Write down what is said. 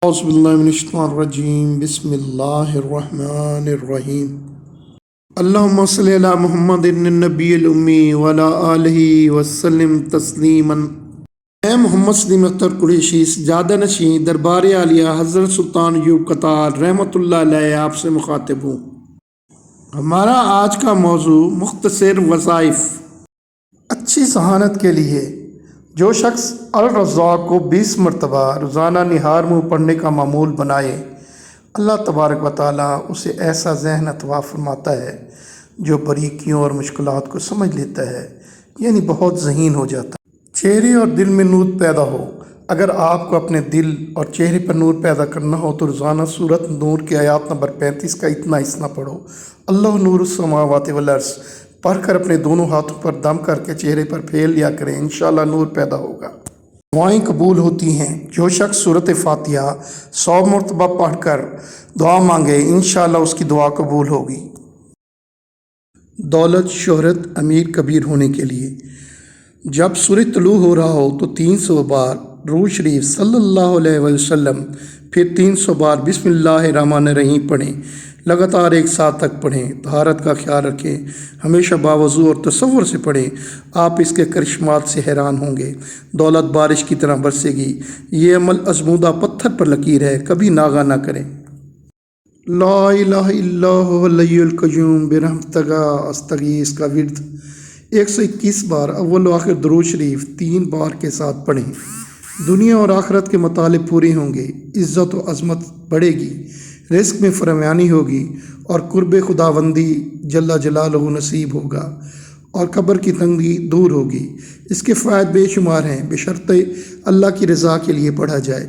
اعوذ باللہ من الشیطان الرجیم بسم اللہ الرحمن الرحیم اللہم صلی علی محمد النبی الامی وعلی آلہ وسلم تسلیما۔ میں محمد سلیم اختر قریشی سجادہ نشین دربار عالیہ حضرت سلطان ایوب قطار رحمۃ اللہ علیہ آپ سے مخاطب ہوں۔ ہمارا آج کا موضوع مختصر وظائف۔ اچھی ذہانت کے لیے جو شخص الرزاق کو 20 مرتبہ روزانہ نہار منہ پڑھنے کا معمول بنائے، اللہ تبارک و تعالیٰ اسے ایسا ذہن عطا فرماتا ہے جو باریکیوں اور مشکلات کو سمجھ لیتا ہے، یعنی بہت ذہین ہو جاتا ہے۔ چہرے اور دل میں نور پیدا ہو۔ اگر آپ کو اپنے دل اور چہرے پر نور پیدا کرنا ہو تو روزانہ سورۃ نور کی آیات نمبر 35 کا اتنا حصہ پڑھو۔ اللہ نور السماوات والارض پڑھ کر اپنے دونوں ہاتھوں پر دم کر کے چہرے پر پھیر لیا کریں، انشاءاللہ نور پیدا ہوگا۔ دعائیں قبول ہوتی ہیں۔ جو شخص سورۃ فاتحہ 100 مرتبہ پڑھ کر دعا مانگے، انشاءاللہ اس کی دعا قبول ہوگی۔ دولت، شہرت، امیر کبیر ہونے کے لیے جب سورج طلوع ہو رہا ہو تو 300 بار درود شریف صلی اللہ علیہ وسلم، پھر 300 بار بسم اللہ الرحمن الرحیم پڑھیں۔ لگاتار ایک ساتھ تک پڑھیں۔ طہارت کا خیال رکھیں، ہمیشہ باوضو اور تصور سے پڑھیں۔ آپ اس کے کرشمات سے حیران ہوں گے۔ دولت بارش کی طرح برسے گی۔ یہ عمل ازمودہ پتھر پر لکیر ہے، کبھی ناغہ نہ کریں۔ لا الہ الا هو الحی القیوم برحمتک استغیث کا ورد 121 بار اول و آخر درود شریف 3 بار کے ساتھ پڑھیں۔ دنیا اور آخرت کے مطالب پورے ہوں گے، عزت و عظمت بڑھے گی، رزق میں فراوانی ہوگی اور قرب خداوندی جل جلالہ نصیب ہوگا، اور قبر کی تنگی دور ہوگی۔ اس کے فوائد بے شمار ہیں، بشرطِ اللہ کی رضا کے لیے پڑھا جائے۔